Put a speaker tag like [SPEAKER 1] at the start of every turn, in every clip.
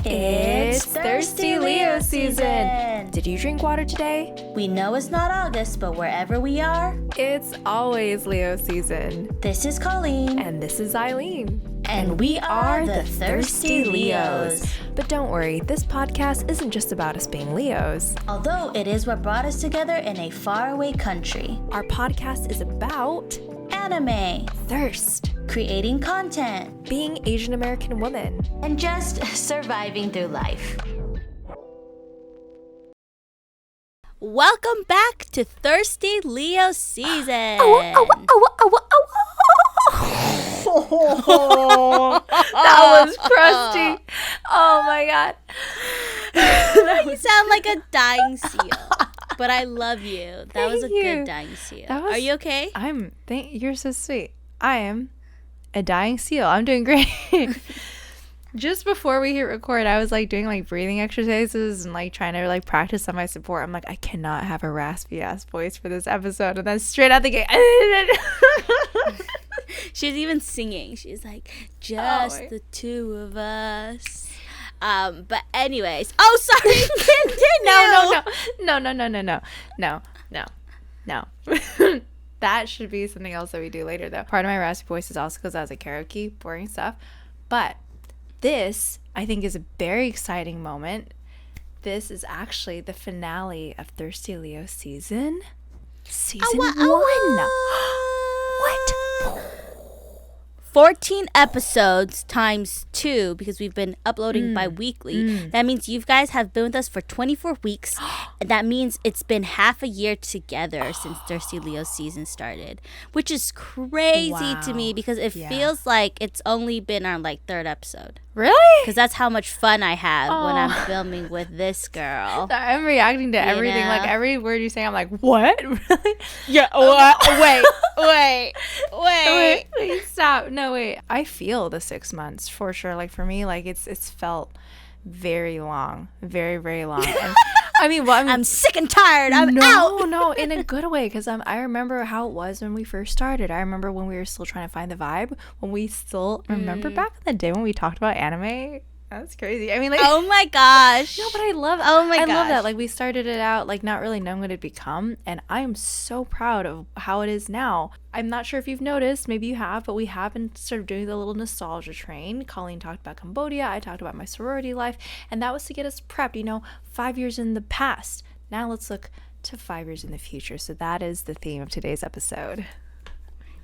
[SPEAKER 1] It's Thirsty Leo season! Did you drink water today?
[SPEAKER 2] We know it's not August, but wherever we are,
[SPEAKER 1] it's always Leo season.
[SPEAKER 2] This is Colleen.
[SPEAKER 1] And this is Eileen.
[SPEAKER 2] And we are the Thirsty Leos.
[SPEAKER 1] But don't worry, this podcast isn't just about us being Leos.
[SPEAKER 2] Although it is what brought us together in a faraway country.
[SPEAKER 1] Our podcast is about
[SPEAKER 2] anime,
[SPEAKER 1] thirst,
[SPEAKER 2] creating content,
[SPEAKER 1] being Asian American women,
[SPEAKER 2] and just surviving through life. Welcome back to Thirsty Leo season.
[SPEAKER 1] That was crusty. Oh my god.
[SPEAKER 2] You sound like a dying seal. But I love you. That was a good dying seal. Are you okay?
[SPEAKER 1] You're so sweet. I am a dying seal. I'm doing great. Just before we hit record, I was doing breathing exercises and trying to practice on my support. I'm I cannot have a raspy ass voice for this episode. And then straight out the gate.
[SPEAKER 2] She's even singing. She's just the two of us. But anyways, sorry.
[SPEAKER 1] No. That should be something else that we do later, though. Part of my raspy voice is also because I was karaoke, boring stuff. But this, I think, is a very exciting moment. This is actually the finale of Thirsty Leo season 1. What?
[SPEAKER 2] 14 episodes times 2 because we've been uploading bi-weekly. That means you guys have been with us for 24 weeks. And that means it's been half a year together since Thirsty Leo season started, which is crazy to me because it feels like it's only been our third episode.
[SPEAKER 1] Really?
[SPEAKER 2] Because that's how much fun I have when I'm filming with this girl.
[SPEAKER 1] I'm reacting to everything. Every word you say, I'm what? Really?
[SPEAKER 2] Yeah. Wait.
[SPEAKER 1] Wait, stop. No, wait. I feel the 6 months for sure. For me, it's felt very long. Very, very long. And I'm
[SPEAKER 2] sick and tired. I'm out.
[SPEAKER 1] No, in a good way. Because I remember how it was when we first started. I remember when we were still trying to find the vibe. When we still remember back in the day when we talked about anime. That's crazy.
[SPEAKER 2] Oh my gosh.
[SPEAKER 1] No, but I love it.
[SPEAKER 2] Oh my gosh.
[SPEAKER 1] I love that. We started it out not really knowing what it'd become, and I am so proud of how it is now. I'm not sure if you've noticed, maybe you have, but we have been sort of doing the little nostalgia train. Colleen talked about Cambodia, I talked about my sorority life, and that was to get us prepped, 5 years in the past. Now let's look to 5 years in the future. So that is the theme of today's episode.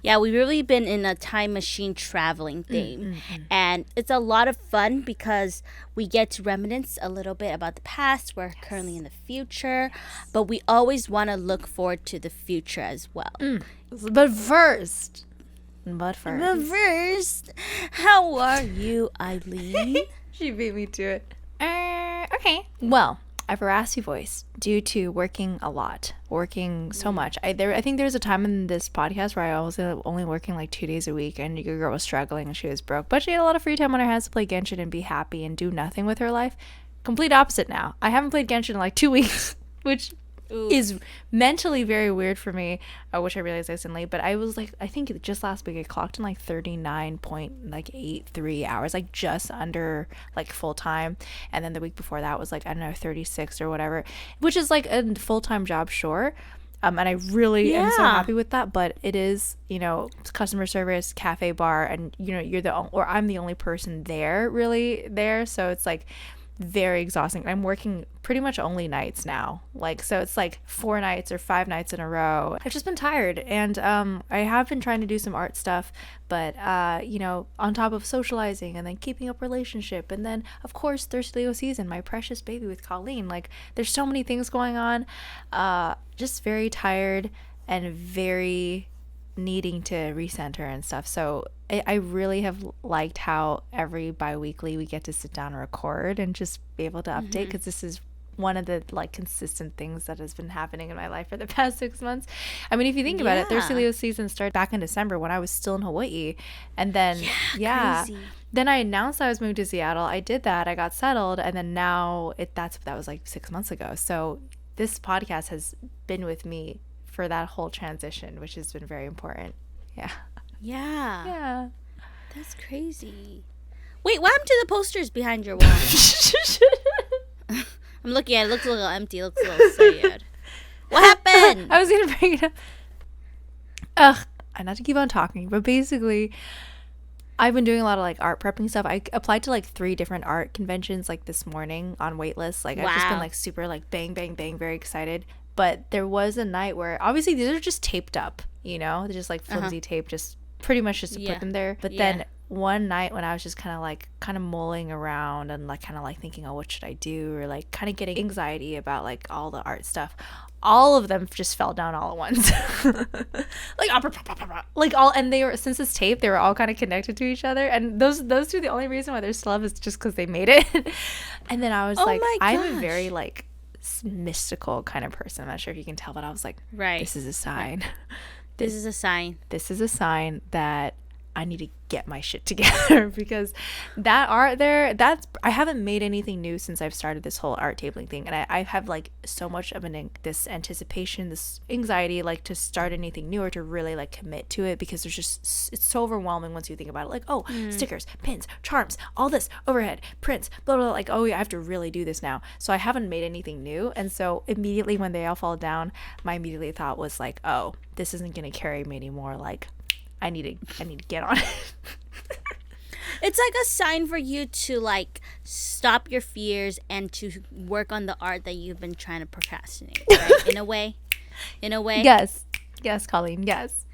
[SPEAKER 2] Yeah, we've really been in a time machine traveling theme. And it's a lot of fun because we get to reminisce a little bit about the past. We're currently in the future. But we always want to look forward to the future as well.
[SPEAKER 1] But first,
[SPEAKER 2] how are you, Eileen?
[SPEAKER 1] She beat me to it. Okay. Well, I have a raspy voice due to working a lot, working so much. I think there's a time in this podcast where I was only working 2 days a week, and your girl was struggling and she was broke, but she had a lot of free time on her hands to play Genshin and be happy and do nothing with her life. Complete opposite now. I haven't played Genshin in 2 weeks, which is mentally very weird for me, which I realized recently. But I was I think just last week I clocked in 39.83 hours, just under full time. And then the week before that was I don't know, 36 or whatever, which is a full-time job, sure. And I really am so happy with that. But it is, customer service, cafe, bar, and I'm the only person there. So it's very exhausting. I'm working pretty much only nights now, so it's 4 nights or 5 nights in a row. I've just been tired, and I have been trying to do some art stuff, but on top of socializing and then keeping up relationship, and then of course Thirsty Leo season, my precious baby with Colleen, there's so many things going on. Just very tired and very needing to recenter and stuff. So I really have liked how every bi-weekly we get to sit down and record and just be able to update, because this is one of the consistent things that has been happening in my life for the past 6 months. If you think about it, Thirsty Leo season started back in December when I was still in Hawaii, and then
[SPEAKER 2] crazy.
[SPEAKER 1] Then I announced I was moving to Seattle. I did that, I got settled, and then now that was 6 months ago. So this podcast has been with me for that whole transition, which has been very important. Yeah.
[SPEAKER 2] That's crazy. Wait, what happened to the posters behind your wall? I'm looking at it. It looks a little empty. It looks a little sad. What happened?
[SPEAKER 1] I was going to bring it up. Ugh, I not to keep on talking, but basically, I've been doing a lot of like art prepping stuff. I applied to like 3 different art conventions like this morning on waitlist. Like I've just been like super like bang, bang, bang, very excited. But there was a night where obviously these are just taped up, you know, they're just like flimsy tape, just pretty much just to put them there. But then one night when I was just kind of mulling around and like kind of like thinking, oh, what should I do? Or like kind of getting anxiety about like all the art stuff. All of them just fell down all at once. Like all, and they were, since it's tape, they were all kind of connected to each other. And those 2, the only reason why they're still up is just because they made it. And then I was like, I'm a very like mystical kind of person. I'm not sure if you can tell, but I was like, this is a sign.
[SPEAKER 2] This is a sign.
[SPEAKER 1] This is a sign that I need to get my shit together, because that art there, I haven't made anything new since I've started this whole art tabling thing, and I have like so much of this anticipation, this anxiety, like to start anything new or to really like commit to it, because it's so overwhelming once you think about it, like, oh, stickers, pins, charms, all this overhead prints, blah, blah, blah, like, oh yeah, I have to really do this now. So I haven't made anything new, and so immediately when they all fall down, my immediate thought was like, oh, this isn't gonna carry me anymore, like I need to get on it.
[SPEAKER 2] It's like a sign for you to like stop your fears and to work on the art that you've been trying to procrastinate, right? In a way.
[SPEAKER 1] Yes, Colleen. Yes.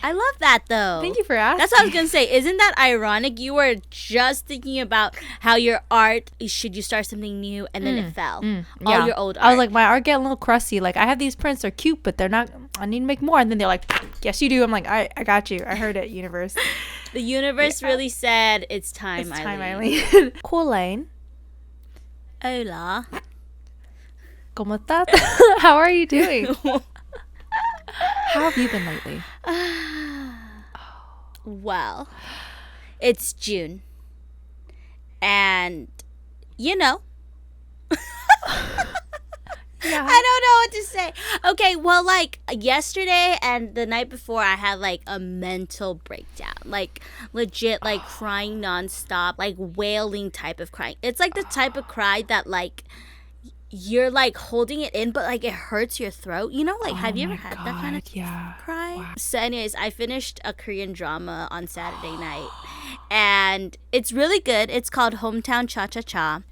[SPEAKER 2] I love that though.
[SPEAKER 1] Thank you for asking.
[SPEAKER 2] That's what I was gonna say. Isn't that ironic? You were just thinking about how your art, should you start something new, and then it fell. All your old art.
[SPEAKER 1] I was like, my art getting a little crusty. Like, I have these prints, they're cute, but they're not. I need to make more. And then they're like, yes, you do. I'm like, I got you. I heard it, universe.
[SPEAKER 2] The universe really said it's time.
[SPEAKER 1] It's time, Eileen. Colleen.
[SPEAKER 2] Hola.
[SPEAKER 1] ¿Cómo estás? How are you doing? How have you been lately?
[SPEAKER 2] Well, it's June. And, you know. Yeah. I don't know what to say. Okay, well, like, yesterday and the night before, I had, like, a mental breakdown. Like, legit, like, crying nonstop. Like, wailing type of crying. It's, like, the type of cry that, like, you're like holding it in, but like it hurts your throat, you know, like have you ever had that kind of cry? Wow. So anyways, I finished a Korean drama on Saturday night, and it's really good. It's called Hometown Cha-Cha-Cha.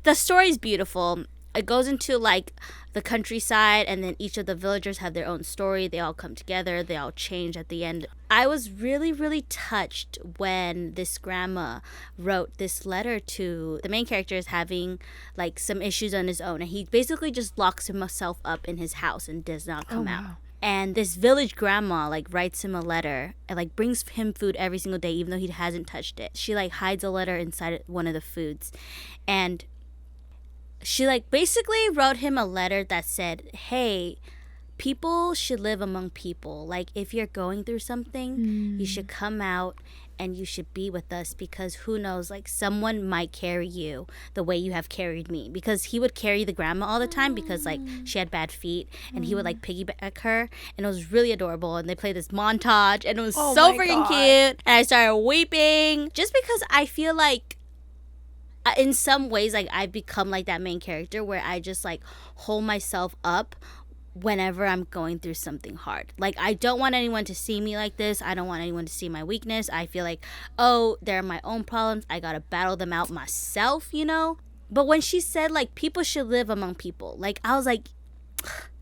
[SPEAKER 2] The story's beautiful. It goes into like the countryside, and then each of the villagers have their own story. They all come together, they all change at the end. I was really, really touched when this grandma wrote this letter to the main character is having like some issues on his own, and he basically just locks himself up in his house and does not come out. And this village grandma like writes him a letter and like brings him food every single day, even though he hasn't touched it. She like hides a letter inside one of the foods, and she like basically wrote him a letter that said, hey, people should live among people. Like, if you're going through something, you should come out and you should be with us, because who knows, like someone might carry you the way you have carried me. Because he would carry the grandma all the time because like she had bad feet, and he would like piggyback her, and it was really adorable. And they played this montage, and it was so freaking cute, and I started weeping just because I feel like in some ways, like I've become like that main character where I just like hold myself up whenever I'm going through something hard. Like, I don't want anyone to see me like this. I don't want anyone to see my weakness. I feel like, oh, they're my own problems. I gotta battle them out myself, you know? But when she said like people should live among people, like I was like,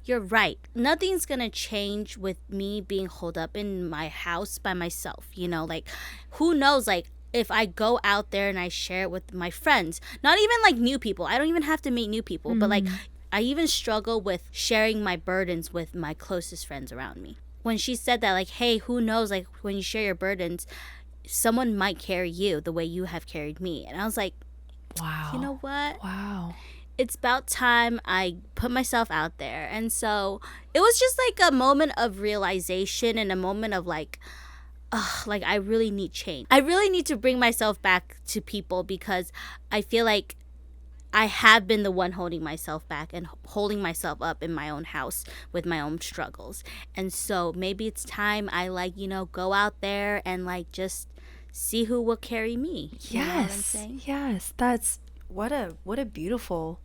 [SPEAKER 2] you're right. Nothing's gonna change with me being holed up in my house by myself, you know? Like, who knows, like if I go out there and I share it with my friends, not even like new people. I don't even have to meet new people, but like I even struggle with sharing my burdens with my closest friends around me. When she said that, like, hey, who knows, like when you share your burdens, someone might carry you the way you have carried me. And I was like, wow, you know what? Wow. It's about time I put myself out there. And so it was just like a moment of realization and a moment of like, like I really need change. I really need to bring myself back to people, because I feel like I have been the one holding myself back and holding myself up in my own house with my own struggles. And so maybe it's time I like, you know, go out there and like just see who will carry me.
[SPEAKER 1] Yes.
[SPEAKER 2] You know what I'm saying?
[SPEAKER 1] Yes. That's what a beautiful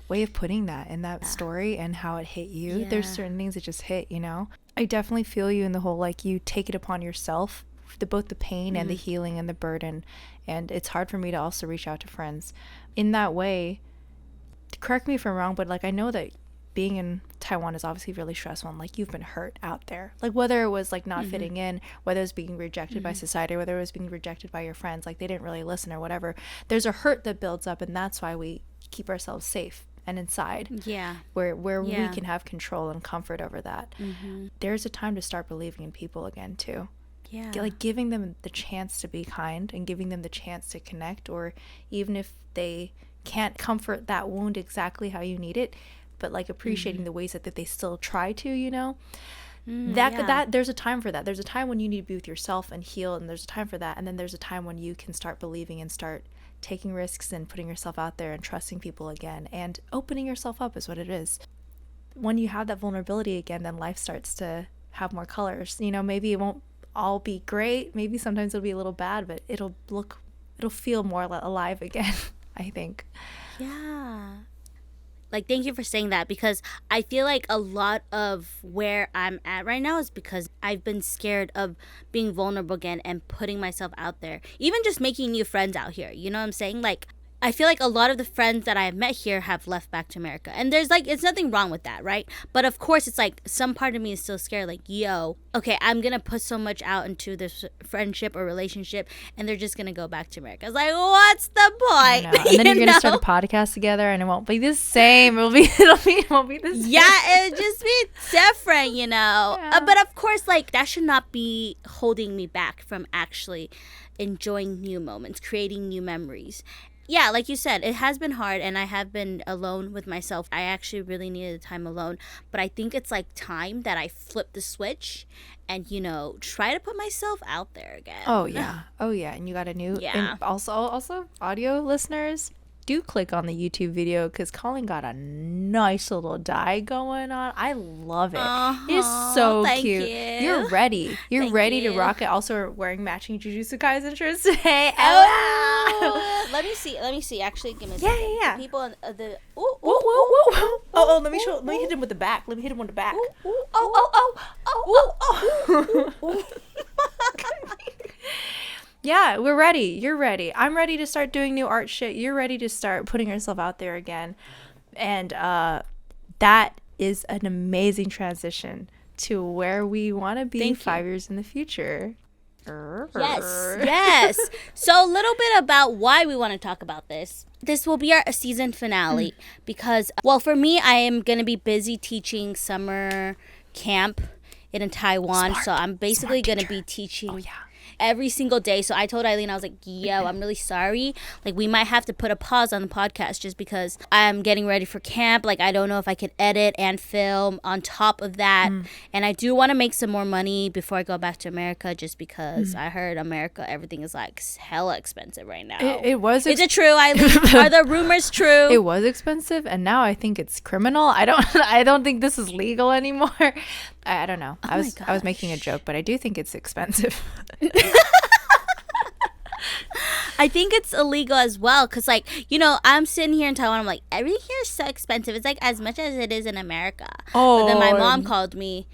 [SPEAKER 1] way of putting that in that story and how it hit you.
[SPEAKER 2] Yeah.
[SPEAKER 1] There's certain things that just hit, you know. I definitely feel you in the whole, like, you take it upon yourself, both the pain and the healing and the burden. And it's hard for me to also reach out to friends in that way. Correct me if I'm wrong, but like, I know that being in Taiwan is obviously really stressful, and like, you've been hurt out there, like whether it was like not fitting in, whether it was being rejected by society, or whether it was being rejected by your friends, like they didn't really listen or whatever. There's a hurt that builds up, and that's why we keep ourselves safe and inside, where we can have control and comfort over that. There's a time to start believing in people again too. Like giving them the chance to be kind and giving them the chance to connect, or even if they can't comfort that wound exactly how you need it, but like appreciating the ways that they still try to, you know. That there's a time for that. There's a time when you need to be with yourself and heal, and there's a time for that, and then there's a time when you can start believing and start taking risks and putting yourself out there and trusting people again and opening yourself up is what it is. When you have that vulnerability again, then life starts to have more colors, you know. Maybe it won't all be great, maybe sometimes it'll be a little bad, but it'll feel more alive again. I think.
[SPEAKER 2] Like, thank you for saying that, because I feel like a lot of where I'm at right now is because I've been scared of being vulnerable again and putting myself out there. Even just making new friends out here. You know what I'm saying? Like, I feel like a lot of the friends that I have met here have left back to America. And there's like, it's nothing wrong with that, right? But of course, it's like some part of me is still scared. Like, yo, okay, I'm going to put so much out into this friendship or relationship, and they're just going to go back to America. I was like, what's the point?
[SPEAKER 1] And then you're going to start a podcast together, and it won't be the same. It won't be the same.
[SPEAKER 2] Yeah, it'll just be different, you know. But of course, like, that should not be holding me back from actually enjoying new moments, creating new memories. Yeah, like you said, it has been hard, and I have been alone with myself. I actually really needed time alone. But I think it's like time that I flip the switch and, you know, try to put myself out there again.
[SPEAKER 1] Oh, yeah. And you got a new...
[SPEAKER 2] Yeah.
[SPEAKER 1] And also, audio listeners, do click on the YouTube video, because Colin got a nice little dye going on. I love it. It's so cute. You're ready. You're ready to rock it. Also, we're wearing matching Jujutsu Kaisen shirts today.
[SPEAKER 2] Oh, let me see. Actually, give me a second.
[SPEAKER 1] Yeah.
[SPEAKER 2] The people in the...
[SPEAKER 1] Let me hit him with the back. Let me hit him with the back. Yeah, we're ready. You're ready. I'm ready to start doing new art shit. You're ready to start putting yourself out there again. And that is an amazing transition to where we want to be 5 years in the future.
[SPEAKER 2] Yes. So a little bit about why we want to talk about this. This will be our season finale because, well, for me, I am going to be busy teaching summer camp in Taiwan. So I'm basically going to be teaching every single day. So I told Eileen, I was like, yo, I'm really sorry. Like, we might have to put a pause on the podcast just because I'm getting ready for camp. Like, I don't know if I could edit and film on top of that. And I do want to make some more money before I go back to America, just because I heard America, everything is like hella expensive right now.
[SPEAKER 1] Is
[SPEAKER 2] it true, Eileen? Are the rumors true?
[SPEAKER 1] It was expensive, and now I think it's criminal. I don't think this is legal anymore. I don't know. I was making a joke, but I do think it's expensive.
[SPEAKER 2] I think it's illegal as well, because, like, you know, I'm sitting here in Taiwan, I'm like, everything here is so expensive. It's like as much as it is in America. But then my mom called me.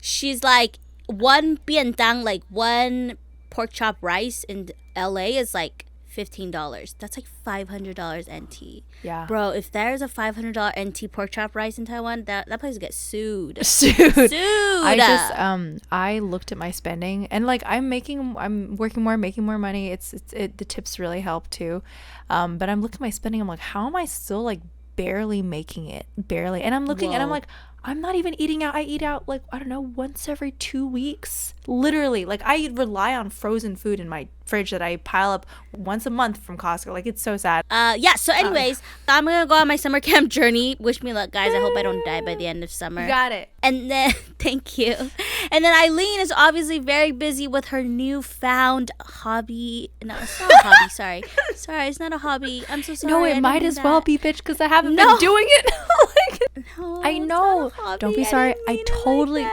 [SPEAKER 2] She's like, one biendang, like one pork chop rice in LA is like $15. That's like $500 NT.
[SPEAKER 1] Yeah.
[SPEAKER 2] Bro, if there's a $500 NT pork chop rice in Taiwan, that place gets sued.
[SPEAKER 1] I looked at my spending, and like I'm working more, making more money. The tips really help too. But I'm looking at my spending. I'm like, how am I still like barely making it? Barely. And I'm looking and I'm like, I'm not even eating out. I eat out like, I don't know, once every 2 weeks. Literally. Like, I rely on frozen food in my fridge that I pile up once a month from Costco. Like, it's so sad.
[SPEAKER 2] So anyways, I'm gonna go on my summer camp journey. Wish me luck, guys. I hope I don't die by the end of summer.
[SPEAKER 1] You got it.
[SPEAKER 2] And then thank you. And then Eileen is obviously very busy with her newfound hobby. No, it's not a hobby. Sorry, it's not a hobby. I'm so sorry.
[SPEAKER 1] No, it might as well be, bitch, because I haven't been doing it.
[SPEAKER 2] No,
[SPEAKER 1] I know. Don't be sorry. I totally,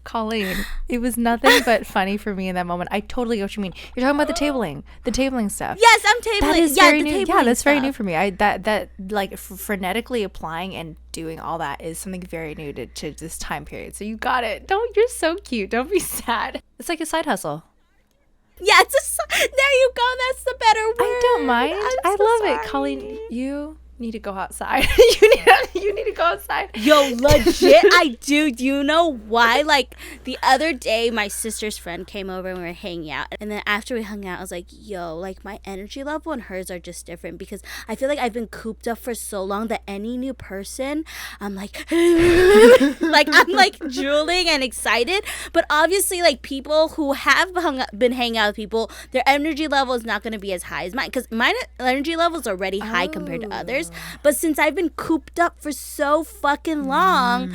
[SPEAKER 1] Colleen, it was nothing but funny for me in that moment. I totally get what you mean. You're talking about the tabling stuff.
[SPEAKER 2] Yes, I'm tabling.
[SPEAKER 1] That is very new. Yeah, that's very new for me. That like frenetically applying and doing all that is something very new to this time period. So you got it. You're so cute. Don't be sad. It's like a side hustle.
[SPEAKER 2] Yeah, there you go. That's the better word.
[SPEAKER 1] I don't mind. I love it, Colleen. You need to go outside. you need to go outside.
[SPEAKER 2] Yo, legit, I do. Do you know why? Like, the other day, my sister's friend came over and we were hanging out. And then after we hung out, I was like, yo, like, my energy level and hers are just different. Because I feel like I've been cooped up for so long that any new person, I'm like, I'm like drooling and excited. But obviously, like, people who have been hanging out with people, their energy level is not going to be as high as mine. Because my energy level is already high compared to others. But since I've been cooped up for so fucking long,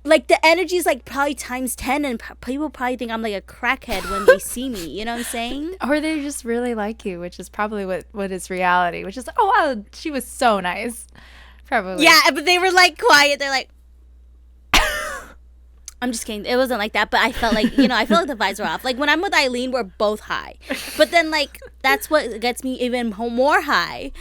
[SPEAKER 2] like the energy is like probably times 10, and people probably think I'm like a crackhead when they see me. You know what I'm saying?
[SPEAKER 1] Or they just really like you, which is probably what is reality. Which is, oh wow, she was so nice. Probably.
[SPEAKER 2] Yeah, but they were like quiet. They're like, I'm just kidding. It wasn't like that, but I felt like, I felt like the vibes were off. Like when I'm with Eileen, we're both high. But then like that's what gets me even more high.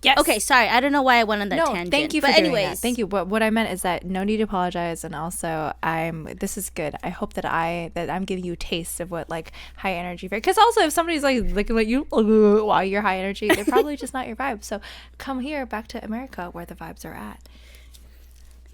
[SPEAKER 1] Yes.
[SPEAKER 2] Okay, sorry. I don't know why I went on that tangent.
[SPEAKER 1] Thank you for doing that. Thank you. What I meant is that no need to apologize, and also this is good. I hope that I'm giving you a taste of what like high energy, because also if somebody's like looking at you while you're high energy, they're probably just not your vibe. So come here back to America where the vibes are at.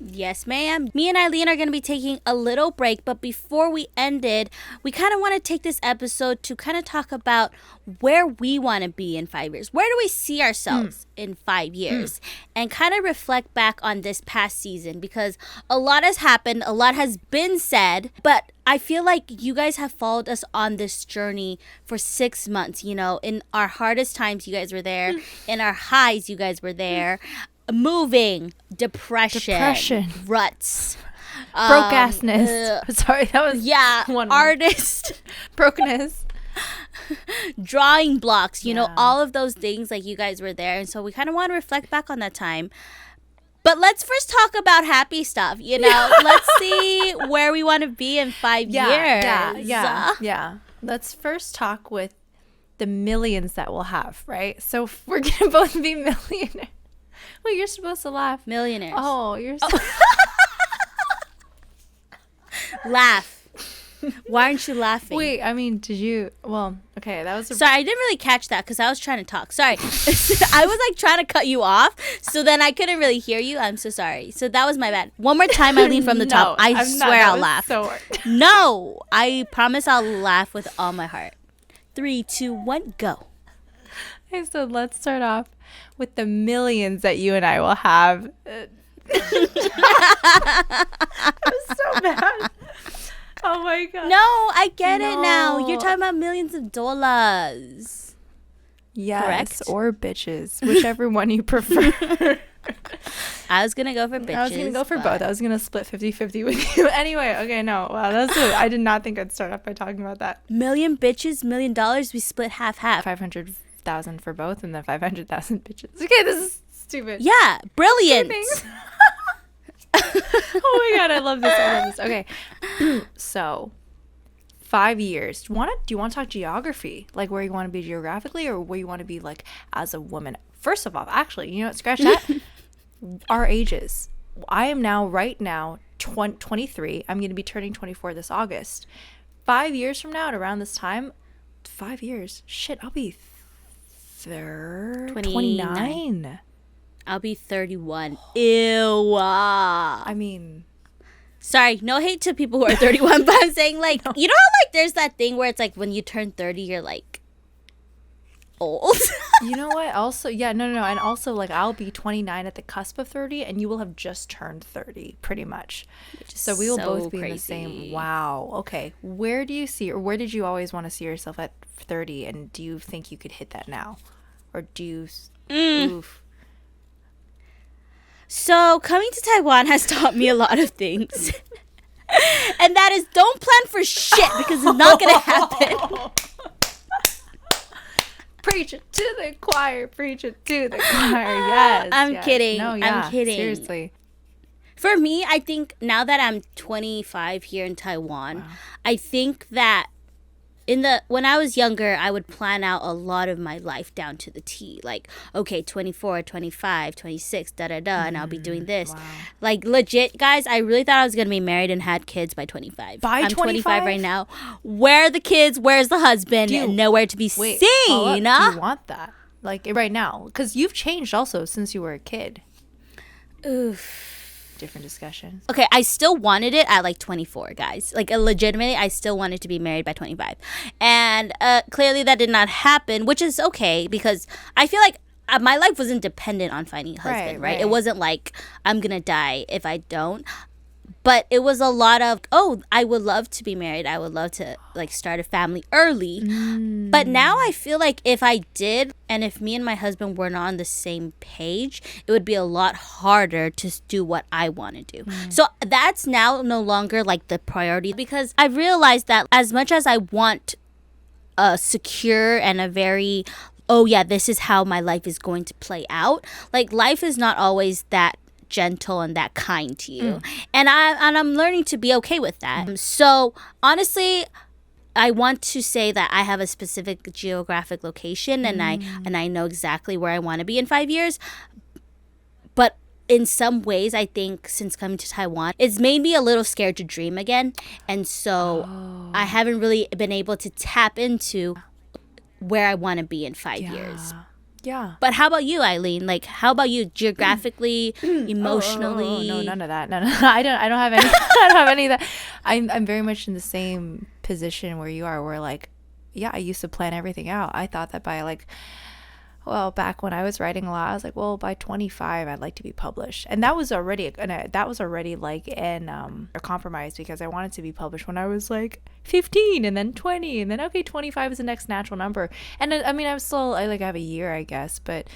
[SPEAKER 2] Yes, ma'am. Me and Eileen are going to be taking a little break, but before we ended, we kind of want to take this episode to kind of talk about where we want to be in 5 years. Where do we see ourselves in 5 years? And kind of reflect back on this past season, because a lot has happened, a lot has been said, but I feel like you guys have followed us on this journey for 6 months. In our hardest times, you guys were there. In our highs, you guys were there. Moving, depression, ruts,
[SPEAKER 1] broke assness. Sorry, that was
[SPEAKER 2] one artist,
[SPEAKER 1] brokenness,
[SPEAKER 2] drawing blocks. All of those things. Like you guys were there, and so we kind of want to reflect back on that time. But let's first talk about happy stuff. Let's see where we want to be in 5 years.
[SPEAKER 1] Yeah. Let's first talk with the millions that we'll have, right? So we're gonna both be millionaires. Well, you're supposed to laugh.
[SPEAKER 2] Millionaires.
[SPEAKER 1] Oh, you're
[SPEAKER 2] Laugh. Why aren't you laughing?
[SPEAKER 1] Wait, I mean, did you? Well, okay, that was.
[SPEAKER 2] Sorry, I didn't really catch that because I was trying to talk. Sorry, I was like trying to cut you off, so then I couldn't really hear you. I'm so sorry. So that was my bad. One more time, Eileen, from the top. I swear I'll laugh. No, I promise I'll laugh with all my heart. 3, 2, 1, go.
[SPEAKER 1] Okay, so let's start off with the millions that you and I will have. It was so bad. Oh my god.
[SPEAKER 2] No, I get it now. You're talking about millions of dollars.
[SPEAKER 1] Yes,
[SPEAKER 2] correct?
[SPEAKER 1] Or bitches, whichever one you prefer.
[SPEAKER 2] I was gonna go for bitches.
[SPEAKER 1] I was gonna go for both. I was gonna split 50-50 with you. Anyway, okay, no. Wow, that's it. I did not think I'd start off by talking about that.
[SPEAKER 2] Million bitches, $1 million. We split half.
[SPEAKER 1] 500,000 for both, and then 500,000 bitches. Okay, this is stupid.
[SPEAKER 2] Yeah, brilliant.
[SPEAKER 1] Oh my god, I love this. Okay, so 5 years. Do you want to talk geography, like where you want to be geographically, or where you want to be like as a woman? First of all, actually, scratch that. Our ages. I am right now 23. I'm going to be turning 24 this August. 5 years from now, at around this time, 5 years. Shit, I'll be 29.
[SPEAKER 2] I'll be 31. Ew.
[SPEAKER 1] I mean,
[SPEAKER 2] sorry, no hate to people who are 31, but I'm saying like, no. You know how like there's that thing where it's like when you turn 30, you're like old.
[SPEAKER 1] You know what? Also, yeah, no. And also like I'll be 29 at the cusp of 30 and you will have just turned 30 pretty much. So we will both be in the same. Wow. Okay. Where do you see, or where did you always want to see yourself at 30, and do you think you could hit that now? Or do you oof.
[SPEAKER 2] So coming to Taiwan has taught me a lot of things. And that is, don't plan for shit because it's not going to happen.
[SPEAKER 1] Preach it to the choir. Preach it to the choir. Yes.
[SPEAKER 2] I'm kidding.
[SPEAKER 1] No, yeah.
[SPEAKER 2] I'm kidding.
[SPEAKER 1] Seriously.
[SPEAKER 2] For me, I think now that I'm 25 here in Taiwan, I think that when I was younger, I would plan out a lot of my life down to the T. Like, okay, 24, 25, 26, and I'll be doing this.
[SPEAKER 1] Wow.
[SPEAKER 2] Like, legit, guys, I really thought I was going to be married and had kids by 25.
[SPEAKER 1] I'm
[SPEAKER 2] 25 right now. Where are the kids? Where's the husband? Nowhere to be seen.
[SPEAKER 1] Do you want that? Like, right now? Because you've changed also since you were a kid.
[SPEAKER 2] Oof.
[SPEAKER 1] Different discussion.
[SPEAKER 2] Okay, I still wanted it at like 24, guys. Like, legitimately, I still wanted to be married by 25. And clearly that did not happen, which is okay because I feel like my life wasn't dependent on finding a husband, right? It wasn't like I'm going to die if I don't. But it was a lot of, I would love to be married. I would love to like start a family early. But now I feel like if I did, and if me and my husband were not on the same page, it would be a lot harder to do what I want to do. So that's now no longer like the priority because I realized that as much as I want a secure and a very, this is how my life is going to play out. Like life is not always that gentle and that kind to you, and I'm learning to be okay with that. So honestly, I want to say that I have a specific geographic location, and I know exactly where I want to be in 5 years. But in some ways, I think since coming to Taiwan, it's made me a little scared to dream again, and so I haven't really been able to tap into where I want to be in 5 years.
[SPEAKER 1] Yeah.
[SPEAKER 2] But how about you, Eileen? Like, how about you geographically, emotionally?
[SPEAKER 1] No, none of that. No. I don't have any. I don't have any of that. I'm very much in the same position where you are. Where like, yeah, I used to plan everything out. I thought that by like, back when I was writing a lot, I was like, by 25, I'd like to be published, and that was already like a compromise because I wanted to be published when I was like 15, and then 20, and then 25 is the next natural number. And I mean, I have a year, I guess, but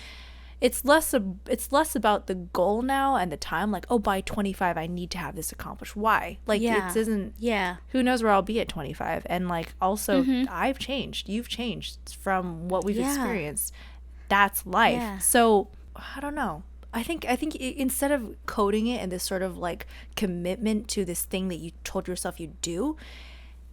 [SPEAKER 1] it's less about the goal now and the time. Like, by 25, I need to have this accomplished. Why? Like, it isn't.
[SPEAKER 2] Yeah.
[SPEAKER 1] Who knows where I'll be at 25? And like, also, I've changed. You've changed from what we've experienced. That's life. Yeah. So I don't know. I think instead of coding it in this sort of like commitment to this thing that you told yourself you'd do,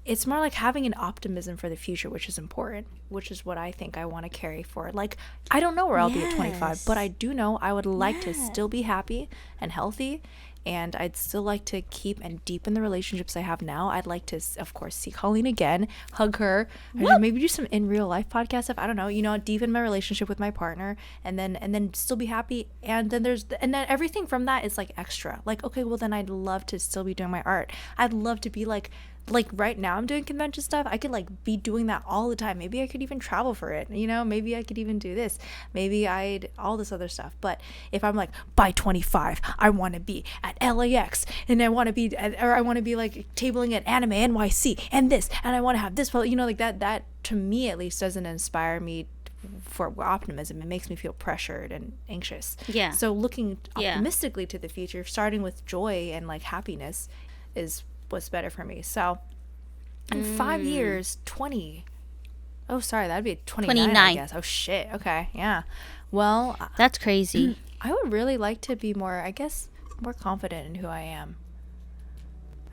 [SPEAKER 1] it's more like having an optimism for the future, which is important, which is what I think I want to carry forward. Like, I don't know where I'll be at 25, but I do know I would like to still be happy and healthy. And I'd still like to keep and deepen the relationships I have now. I'd like to, of course, see Colleen again, hug her, maybe do some in real life podcast stuff. I don't know, deepen my relationship with my partner, and then still be happy. And then everything from that is like extra. Like, okay, well then I'd love to still be doing my art. I'd love to be like right now I'm doing convention stuff. I could like be doing that all the time. Maybe I could even travel for it, maybe I could even do this, maybe all this other stuff. But if I'm like, by 25 I want to be at LAX, and I want to be like tabling at Anime NYC and this, and I want to have this, like that to me at least doesn't inspire me for optimism. It makes me feel pressured and anxious. Yeah. So looking optimistically to the future, starting with joy and like happiness is what's better for me. So in 5 years, 20. Oh, sorry, that'd be 29, I guess. Oh shit. Okay. Yeah. Well,
[SPEAKER 2] that's crazy.
[SPEAKER 1] I would really like to be more confident in who I am.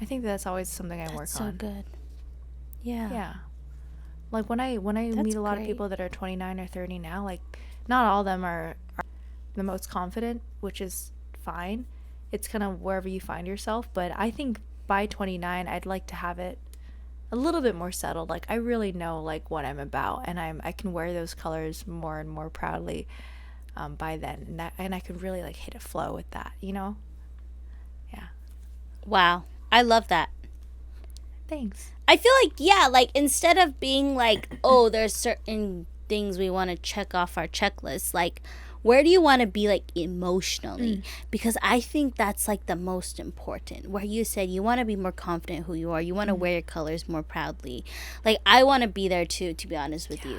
[SPEAKER 1] I think that's always something I work on.
[SPEAKER 2] So good. Yeah.
[SPEAKER 1] Yeah. Like when I meet a lot of people that are 29 or 30 now, like not all of them are the most confident, which is fine. It's kind of wherever you find yourself, but I think by 29 I'd like to have it a little bit more settled. Like I really know like what I'm about, and I can wear those colors more and more proudly by then, and I could really like hit a flow with that, Yeah.
[SPEAKER 2] Wow, I love that.
[SPEAKER 1] Thanks.
[SPEAKER 2] I feel like like instead of being like, there's certain things we want to check off our checklist, like where do you want to be like emotionally? Because I think that's like the most important, where you said you want to be more confident who you are, you want to wear your colors more proudly. Like I want to be there too, to be honest with you.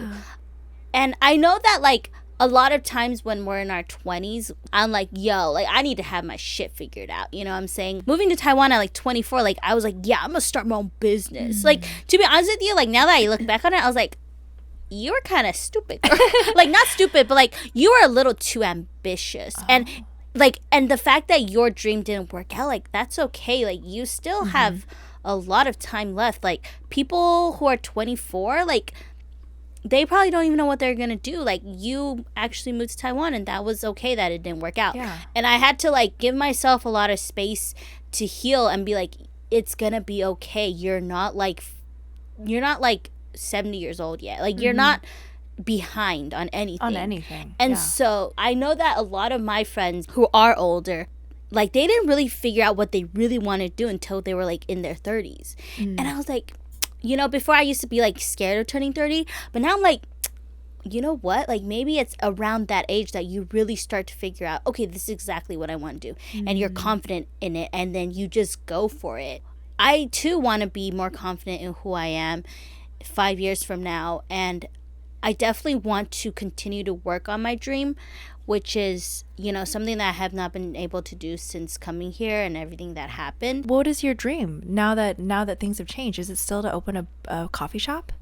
[SPEAKER 2] And I know that like a lot of times when we're in our 20s, I'm like, like I need to have my shit figured out. You know what I'm saying? Moving to Taiwan at like 24, like I was like, I'm gonna start my own business. Like, to be honest with you, like now that I look back on it, I was like, you were kind of stupid. Like, not stupid, but like, you were a little too ambitious. And like, and the fact that your dream didn't work out, like, that's okay. Like, you still have a lot of time left. Like, people who are 24, like, they probably don't even know what they're gonna do. Like, you actually moved to Taiwan, and that was okay that it didn't work out.
[SPEAKER 1] Yeah.
[SPEAKER 2] And I had to like give myself a lot of space to heal and be like, it's gonna be okay. You're not like 70 years old yet. Like, you're not behind on anything. And so I know that a lot of my friends who are older, like, they didn't really figure out what they really want to do until they were like in their 30s. And I was like, you know, before I used to be like scared of turning 30, but now I'm like, you know what? Like, maybe it's around that age that you really start to figure out, okay, this is exactly what I want to do. And you're confident in it, and then you just go for it. I too want to be more confident in who I am 5 years from now, and I definitely want to continue to work on my dream, which is, you know, something that I have not been able to do since coming here and everything that happened.
[SPEAKER 1] What is your dream now that things have changed? Is it still to open a coffee shop?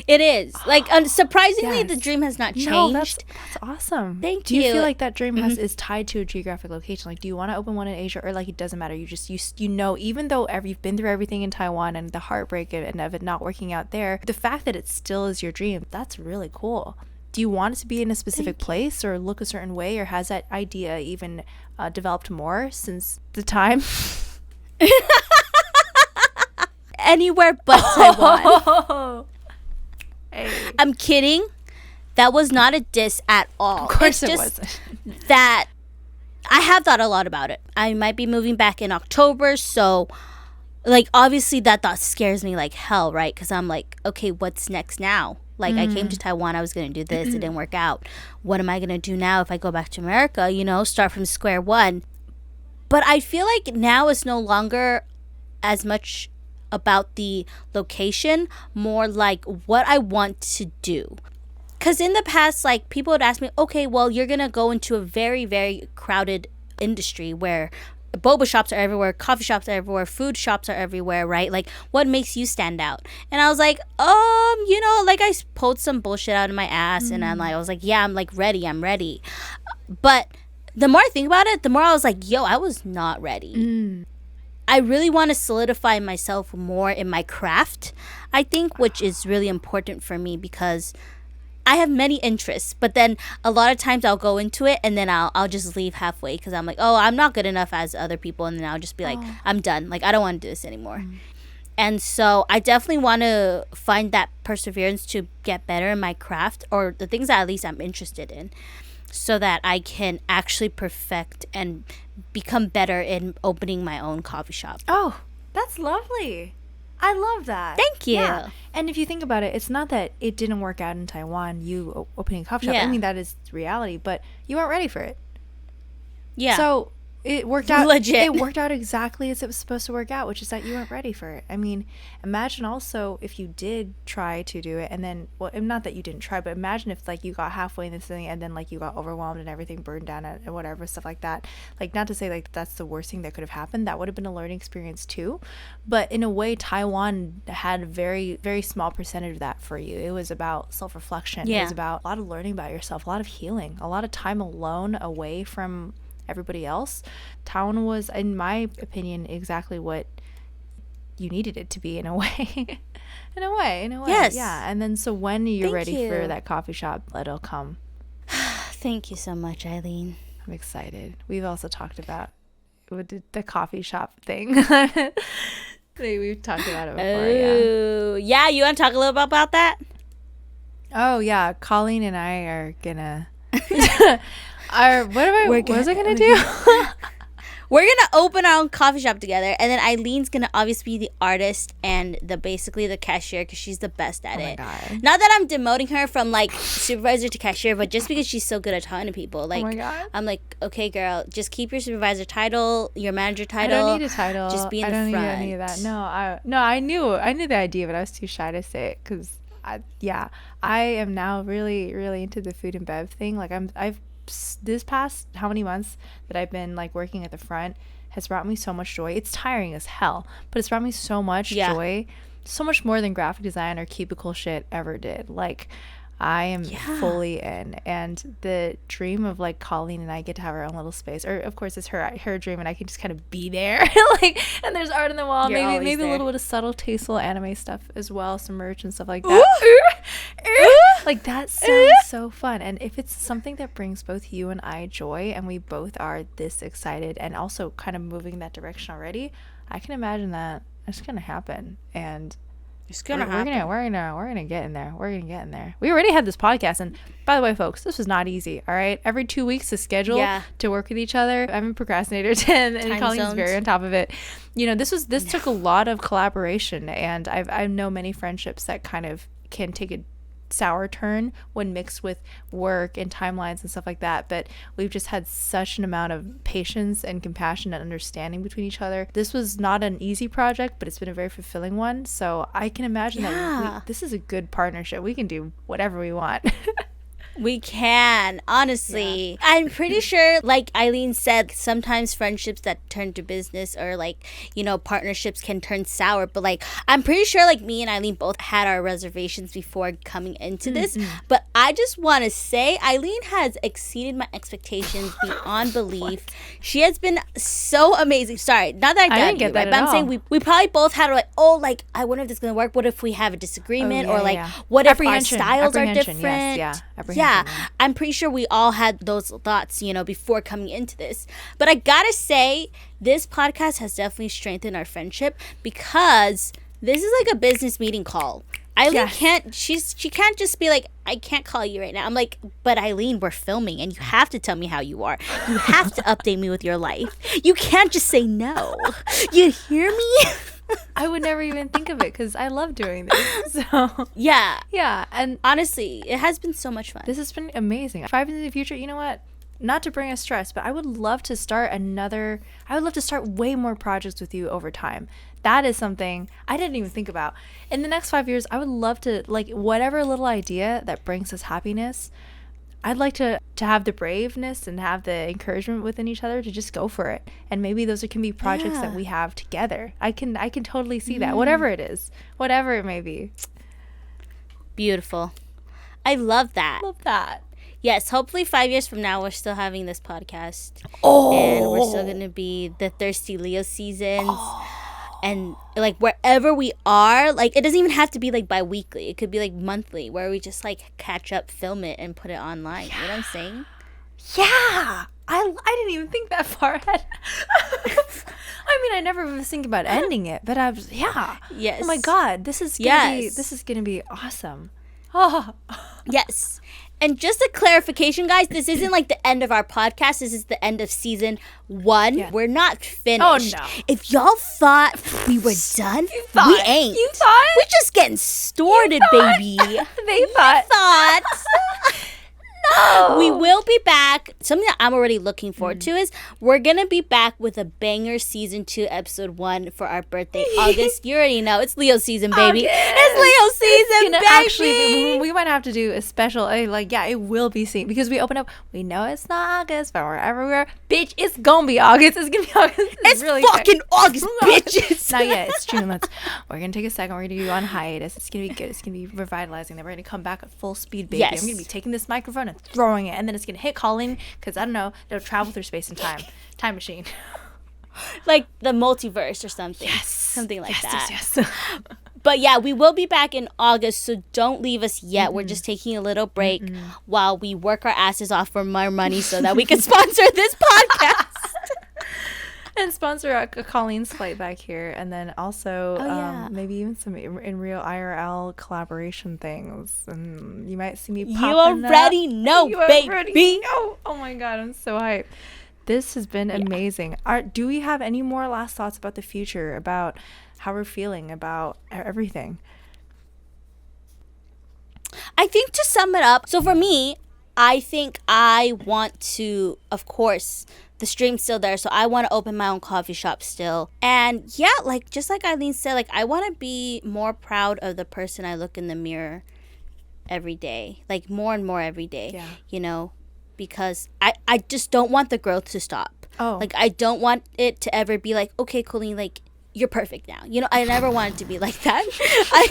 [SPEAKER 2] It is. Like, surprisingly, the dream has not changed.
[SPEAKER 1] No, that's awesome.
[SPEAKER 2] Thank you.
[SPEAKER 1] Do you feel like that dream is tied to a geographic location? Like, do you want to open one in Asia, or like it doesn't matter? You know, even though you've been through everything in Taiwan and the heartbreak and of it not working out there, the fact that it still is your dream, that's really cool. Do you want it to be in a specific place or look a certain way, or has that idea even developed more since the time?
[SPEAKER 2] Anywhere but Taiwan.
[SPEAKER 1] Hey.
[SPEAKER 2] I'm kidding. That was not a diss at all.
[SPEAKER 1] Of course it wasn't.
[SPEAKER 2] That I have thought a lot about it. I might be moving back in October, so like, obviously that thought scares me like hell, right? Because I'm like, okay, what's next now? Like, I came to Taiwan, I was going to do this, it didn't work out. What am I going to do now if I go back to America, you know, start from square one? But I feel like now it's no longer as much about the location, more like what I want to do. Because in the past, like, people would ask me, okay, well, you're going to go into a very, very crowded industry where boba shops are everywhere, coffee shops are everywhere, food shops are everywhere, right? Like, what makes you stand out? And I was like, you know, like, I pulled some bullshit out of my ass, and I was like, yeah, I'm like ready. But the more I think about it, the more I was like, yo, I was not ready. I really want to solidify myself more in my craft, I think, which is really important for me because I have many interests, but then a lot of times I'll go into it and then I'll just leave halfway because I'm like, oh, I'm not good enough as other people, and then I'll just be like, I'm done. Like, I don't want to do this anymore. And so I definitely want to find that perseverance to get better in my craft, or the things that at least I'm interested in, so that I can actually perfect and become better in opening my own coffee shop.
[SPEAKER 1] Oh, that's lovely. I love that.
[SPEAKER 2] Thank you.
[SPEAKER 1] Yeah. And if you think about it, it's not that it didn't work out in Taiwan, you opening a coffee shop. I mean, that is reality, but you weren't ready for it.
[SPEAKER 2] Yeah.
[SPEAKER 1] So it worked out.
[SPEAKER 2] Legit.
[SPEAKER 1] It worked out exactly as it was supposed to work out, which is that you weren't ready for it. I mean, imagine also if you did try to do it, and then, well, not that you didn't try, but imagine if like you got halfway in this thing and then like you got overwhelmed and everything burned down and whatever, stuff like that. Like, not to say like that's the worst thing that could have happened. That would have been a learning experience too. But in a way, Taiwan had a very, very small percentage of that for you. It was about self-reflection.
[SPEAKER 2] Yeah.
[SPEAKER 1] It was about a lot of learning about yourself, a lot of healing, a lot of time alone away from everybody else. Taiwan was, in my opinion, exactly what you needed it to be in a way. in a way.
[SPEAKER 2] Yes.
[SPEAKER 1] Yeah. And then so when you're ready for that coffee shop, it'll come.
[SPEAKER 2] Thank you so much, Eileen.
[SPEAKER 1] I'm excited. We've also talked about the coffee shop thing. We've talked about it before.
[SPEAKER 2] Yeah, you want to talk a little bit about that?
[SPEAKER 1] Oh yeah, Colleen and I are gonna what was I gonna do?
[SPEAKER 2] We're gonna open our own coffee shop together, and then Eileen's gonna obviously be the artist and basically the cashier because she's the best at it.
[SPEAKER 1] God.
[SPEAKER 2] Not that I'm demoting her from like supervisor to cashier, but just because she's so good at talking to people. Like,
[SPEAKER 1] oh my God.
[SPEAKER 2] I'm like, okay, girl, just keep your supervisor title, your manager title.
[SPEAKER 1] I don't need a title.
[SPEAKER 2] Just be in the front.
[SPEAKER 1] I don't need any of that. I knew the idea, but I was too shy to say it because I am now really, really into the food and bev thing. Like, I've this past how many months that I've been like working at the front has brought me so much joy. It's tiring as hell, but it's brought me so much joy so much more than graphic design or cubicle shit ever did. Like, I am fully in, and the dream of like Colleen and I get to have our own little space, or of course it's her dream, and I can just kind of be there, like, and there's art on the wall, maybe a little bit of subtle tasteful anime stuff as well, some merch and stuff like that. Like, that sounds so fun. And if it's something that brings both you and I joy, and we both are this excited and also kind of moving that direction already, I can imagine that it's gonna happen. And
[SPEAKER 2] it's gonna happen.
[SPEAKER 1] We're gonna get in there. We're gonna get in there. We already had this podcast, and by the way, folks, this was not easy. All right, every 2 weeks to schedule to work with each other. I'm a procrastinator, and Colleen's very on top of it. You know, this took a lot of collaboration, and I know many friendships that kind of can take a sour turn when mixed with work and timelines and stuff like that, but we've just had such an amount of patience and compassion and understanding between each other. This was not an easy project, but it's been a very fulfilling one, so I can imagine that this is a good partnership. We can do whatever we want.
[SPEAKER 2] We can, honestly. Yeah. I'm pretty sure, like Eileen said, sometimes friendships that turn to business or, like, you know, partnerships can turn sour. But, like, I'm pretty sure, like, me and Eileen both had our reservations before coming into this. But I just want to say Eileen has exceeded my expectations beyond belief. She has been so amazing. Sorry, not that I didn't get that, right? But I'm saying we probably both had, like, oh, like, I wonder if this is going to work. What if we have a disagreement? What if our styles are different? Yeah, I'm pretty sure we all had those thoughts, you know, before coming into this. But I gotta say, this podcast has definitely strengthened our friendship because this is like a business meeting call. Eileen she can't just be like, I can't call you right now. I'm like, but Eileen, we're filming and you have to tell me how you are. You have to update me with your life. You can't just say no. You hear me?
[SPEAKER 1] I would never even think of it because I love doing this. So yeah, and
[SPEAKER 2] honestly, it has been so much fun.
[SPEAKER 1] This has been amazing. 5 years in the future, you know what? Not to bring us stress, but I would love to start way more projects with you over time. That is something I didn't even think about. In the next 5 years, I would love to, like, whatever little idea that brings us happiness, I'd like to have the braveness and have the encouragement within each other to just go for it. And maybe those can be projects that we have together. I can totally see that. Whatever it is. Whatever it may be.
[SPEAKER 2] Beautiful. I love that.
[SPEAKER 1] Love that.
[SPEAKER 2] Yes, hopefully 5 years from now, we're still having this podcast. And we're still going to be the Thirsty Leo seasons. And, like, wherever we are, like, it doesn't even have to be, like, bi-weekly. It could be, like, monthly, where we just, like, catch up, film it, and put it online. You know what I'm saying?
[SPEAKER 1] Yeah! I didn't even think that far ahead. I mean, I never was thinking about ending it, but I was,
[SPEAKER 2] Yes.
[SPEAKER 1] Oh, my God. This is gonna be awesome. Oh.
[SPEAKER 2] Yes. And just a clarification, guys, this isn't like the end of our podcast. This is the end of season 1. Yeah. We're not finished. Oh, no. If y'all thought we were done, we ain't.
[SPEAKER 1] You thought?
[SPEAKER 2] We're just getting started, baby.
[SPEAKER 1] They thought. No.
[SPEAKER 2] We will be back. Something that I'm already looking forward to is we're going to be back with a banger season 2, episode 1 for our birthday, August. You already know. It's Leo season, baby. It's Leo season, baby.
[SPEAKER 1] Actually, we might have to do a special, it will be seen because we open up. We know it's not August, but we're everywhere. Bitch, it's going to be August. It's going to be August.
[SPEAKER 2] It's really fucking August, bitches.
[SPEAKER 1] Not yet. It's June. We're going to take a second. We're going to do on hiatus. It's going to be good. It's going to be revitalizing. Then we're going to come back at full speed, baby.
[SPEAKER 2] Yes.
[SPEAKER 1] I'm going to be taking this microphone and throwing it, and then it's gonna hit Colleen because I don't know, they'll travel through space and time machine,
[SPEAKER 2] like the multiverse or something. Something like that. Yes. But yeah, we will be back in August, so don't leave us yet. We're just taking a little break while we work our asses off for more money so that we can sponsor this podcast.
[SPEAKER 1] And sponsor Colleen's flight back here, and then also maybe even some in real IRL collaboration things. And you might see me popping
[SPEAKER 2] You already know, baby.
[SPEAKER 1] Oh my God, I'm so hyped. This has been amazing. Do we have any more last thoughts about the future, about how we're feeling, about everything?
[SPEAKER 2] I think to sum it up, so for me, I think I want to, of course, the stream's still there, so I want to open my own coffee shop still. And yeah, like just like Eileen said, like I want to be more proud of the person I look in the mirror every day, like more and more every day, you know, because I just don't want the growth to stop. Like I don't want it to ever be like, okay, Colleen, like you're perfect now. You know, I never wanted to be like that.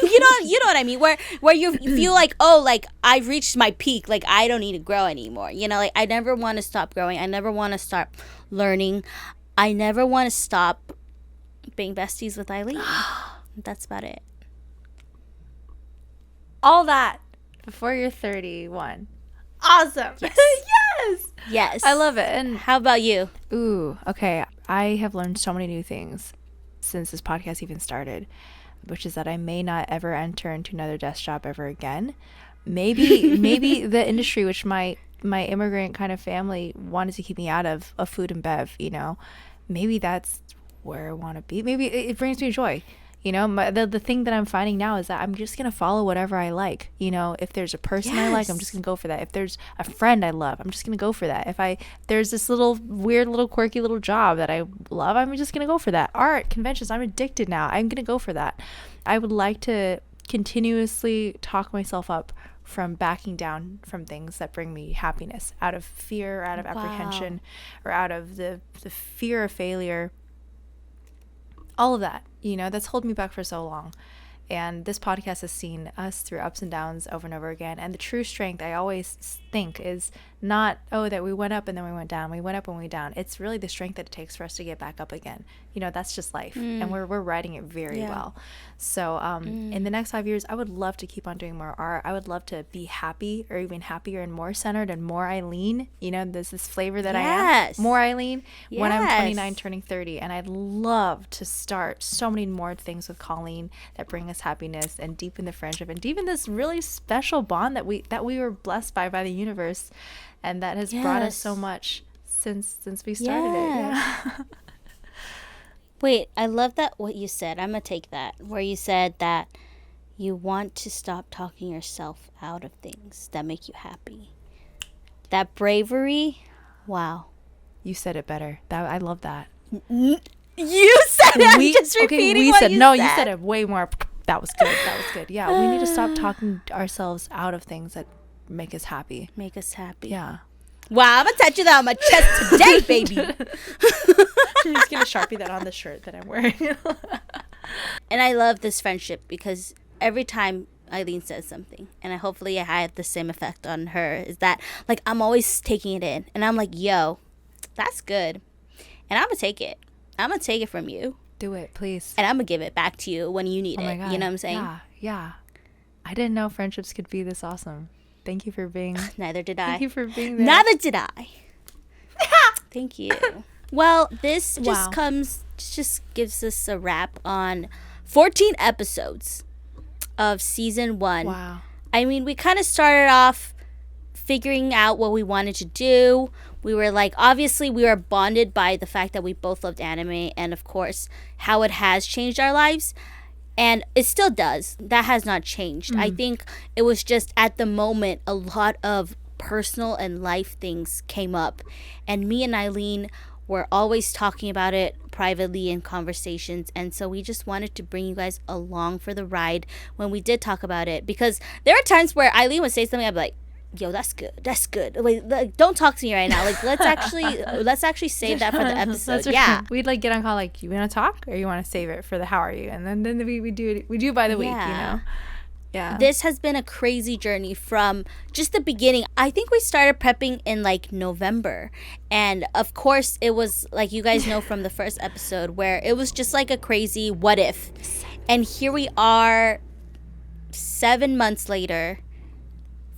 [SPEAKER 2] You know what I mean? Where you feel like, oh, like I've reached my peak. Like I don't need to grow anymore. You know, like I never want to stop growing. I never want to stop learning. I never want to stop being besties with Eileen. That's about it.
[SPEAKER 1] All that before you're 31. Awesome.
[SPEAKER 2] Yes.
[SPEAKER 1] Yes.
[SPEAKER 2] Yes.
[SPEAKER 1] I love it. And
[SPEAKER 2] how about you?
[SPEAKER 1] Ooh, okay. I have learned so many new things since this podcast even started, which is that I may not ever enter into another desk job ever again. Maybe the industry, which my immigrant kind of family wanted to keep me out of food and bev, you know, maybe that's where I want to be. Maybe it brings me joy. You know, the thing that I'm finding now is that I'm just going to follow whatever I like. You know, if there's a person I like, I'm just going to go for that. If there's a friend I love, I'm just going to go for that. If there's this little weird, little quirky little job that I love, I'm just going to go for that. Art, conventions, I'm addicted now. I'm going to go for that. I would like to continuously talk myself up from backing down from things that bring me happiness, out of fear, out of apprehension, or out of the fear of failure. All of that, you know, that's holding me back for so long. And this podcast has seen us through ups and downs over and over again. And the true strength, I always think, is not, oh, that we went up and then we went down. We went up and we went down. It's really the strength that it takes for us to get back up again. You know, that's just life. And we're riding it very well. So in the next 5 years, I would love to keep on doing more art. I would love to be happy, or even happier and more centered and more Eileen. You know, there's this flavor that I am. More Eileen when I'm 29, turning 30. And I'd love to start so many more things with Colleen that bring us happiness and deepen the friendship and deepen this really special bond that we were blessed by the universe, and that has brought us so much since we started it. Yeah.
[SPEAKER 2] Wait, I love that what you said. I'm gonna take that, where you said that you want to stop talking yourself out of things that make you happy. That bravery, wow.
[SPEAKER 1] You said it better. I love that.
[SPEAKER 2] You said it. I'm just repeating what you said.
[SPEAKER 1] No, you said it way more. That was good. Yeah, we need to stop talking ourselves out of things that make us happy. Yeah.
[SPEAKER 2] Wow, I'm gonna tattoo that on my chest today, baby.
[SPEAKER 1] I'm just gonna Sharpie that on the shirt that I'm wearing.
[SPEAKER 2] And I love this friendship because every time Eileen says something, and hopefully I had the same effect on her, is that like I'm always taking it in, and I'm like, yo, that's good, and I'm gonna take it. I'm gonna take it from you.
[SPEAKER 1] Do it, please.
[SPEAKER 2] And I'm gonna give it back to you when you need it. God. You know what I'm saying?
[SPEAKER 1] Yeah. I didn't know friendships could be this awesome. Thank you for being.
[SPEAKER 2] Neither did I.
[SPEAKER 1] Thank you for being there.
[SPEAKER 2] Neither did I. Thank you. Well, this just gives us a wrap on 14 episodes of season 1.
[SPEAKER 1] Wow.
[SPEAKER 2] I mean, we kind of started off figuring out what we wanted to do. We were like, obviously we were bonded by the fact that we both loved anime, and of course how it has changed our lives, and it still does. That has not changed. I think it was just at the moment a lot of personal and life things came up, and me and Eileen were always talking about it privately in conversations, and so we just wanted to bring you guys along for the ride when we did talk about it, because there are times where Eileen would say something, I'd be like, yo, that's good. Wait, like, don't talk to me right now. Like, let's actually save that for the episode. Yeah.
[SPEAKER 1] We'd like get on call, like, you want to talk or you want to save it for the how are you? And then we do it by the week, you know? Yeah.
[SPEAKER 2] This has been a crazy journey from just the beginning. I think we started prepping in like November. And of course, it was like you guys know from the first episode where it was just like a crazy what if. And here we are 7 months later.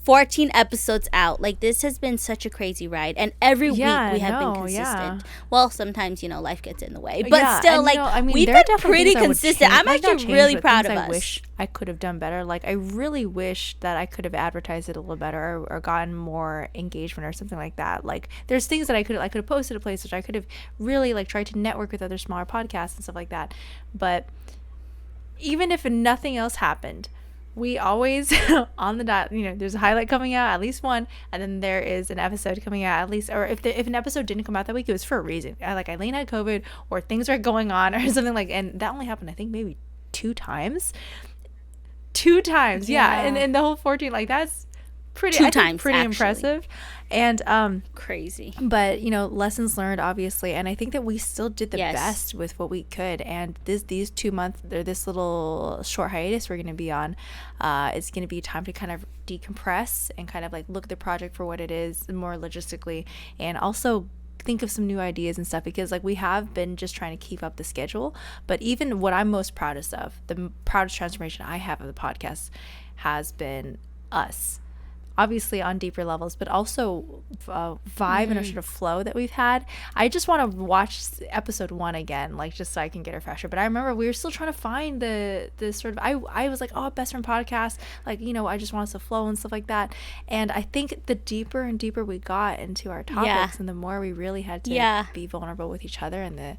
[SPEAKER 2] 14 episodes out. Like, this has been such a crazy ride, and every week we have been consistent. Well, sometimes life gets in the way, but still, like, we've been pretty consistent. I'm actually really proud of us.
[SPEAKER 1] I wish I could have done better. Like, I really wish that I could have advertised it a little better, or gotten more engagement or something like that. Like, there's things that I could have posted a place, which I could have really like tried to network with other smaller podcasts and stuff like that. But even if nothing else happened, we always on the dot, there's a highlight coming out, at least one, and then there is an episode coming out at least, or if an episode didn't come out that week, it was for a reason. Like, Eileen had COVID, or things were going on, or something like, and that only happened, I think, maybe 2 times. 2 times, yeah. And the whole 14, like, that's
[SPEAKER 2] 2 times,
[SPEAKER 1] pretty
[SPEAKER 2] actually.
[SPEAKER 1] impressive. And
[SPEAKER 2] crazy.
[SPEAKER 1] But lessons learned, obviously, and I think that we still did the
[SPEAKER 2] Yes.
[SPEAKER 1] best with what we could. And these 2 months, or this little short hiatus we're going to be on, it's going to be time to kind of decompress and kind of like look at the project for what it is more logistically, and also think of some new ideas and stuff, because like we have been just trying to keep up the schedule. But even what I'm most proudest of, the proudest transformation I have of the podcast, has been us, obviously on deeper levels, but also vibe and a sort of flow that we've had. I just want to watch episode 1 again, like just so I can get a refresher. But I remember we were still trying to find the sort of, I was like, oh, best friend podcast, like, I just want us to flow and stuff like that. And I think the deeper and deeper we got into our topics, and the more we really had to be vulnerable with each other, and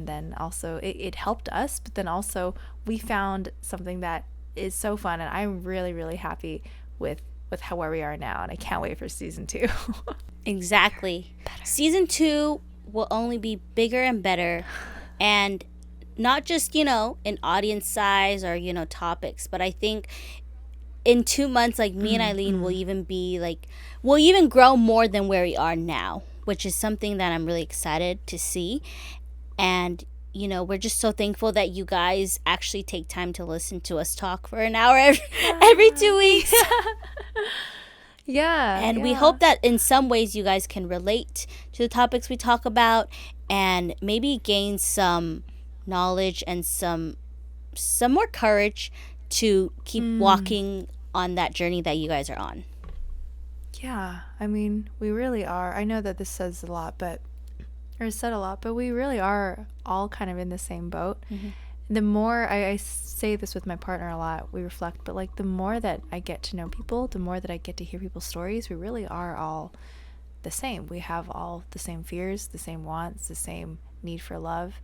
[SPEAKER 1] then also it helped us, but then also we found something that is so fun, and I'm really, really happy with where we are now, and I can't wait for season 2.
[SPEAKER 2] Exactly. Season 2 will only be bigger and better, and not just in audience size or topics, but I think in 2 months, like, me and Eileen will even be like, we'll even grow more than where we are now, which is something that I'm really excited to see. And we're just so thankful that you guys actually take time to listen to us talk for an hour every 2 weeks. And we hope that in some ways you guys can relate to the topics we talk about, and maybe gain some knowledge and some more courage to keep walking on that journey that you guys are on.
[SPEAKER 1] Yeah, I mean, we really are. I know that this said a lot, but we really are all kind of in the same boat. The more I say this with my partner a lot, we reflect, but like the more that I get to know people, the more that I get to hear people's stories, we really are all the same. We have all the same fears, the same wants, the same need for love.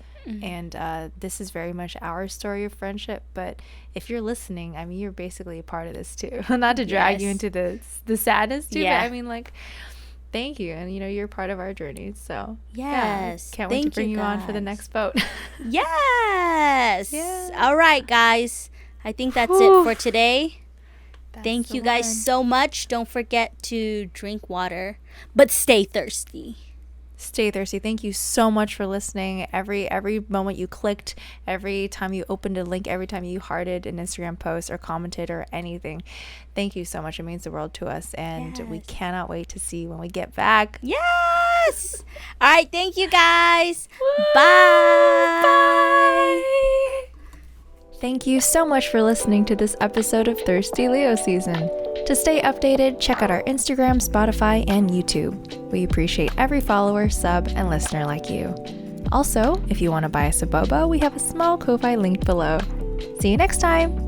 [SPEAKER 1] And this is very much our story of friendship. But if you're listening, I mean, you're basically a part of this too. Not to drag you into the sadness too, but I mean, like, thank you. And you're part of our journey. So can't wait to bring you on for the next boat.
[SPEAKER 2] Yes. All right, guys, I think that's it for today. Thank you guys so much. Don't forget to drink water, but stay thirsty.
[SPEAKER 1] Stay thirsty. Thank you so much for listening. Every moment you clicked, every time you opened a link, every time you hearted an Instagram post or commented or anything, thank you so much. It means the world to us, and we cannot wait to see when we get back.
[SPEAKER 2] Yes. All right. Thank you, guys. Bye.
[SPEAKER 1] Bye. Thank you so much for listening to this episode of Thirsty Leo Season. To stay updated, check out our Instagram, Spotify, and YouTube. We appreciate every follower, sub, and listener like you. Also, if you want to buy us a boba, we have a small Ko-Fi link below. See you next time!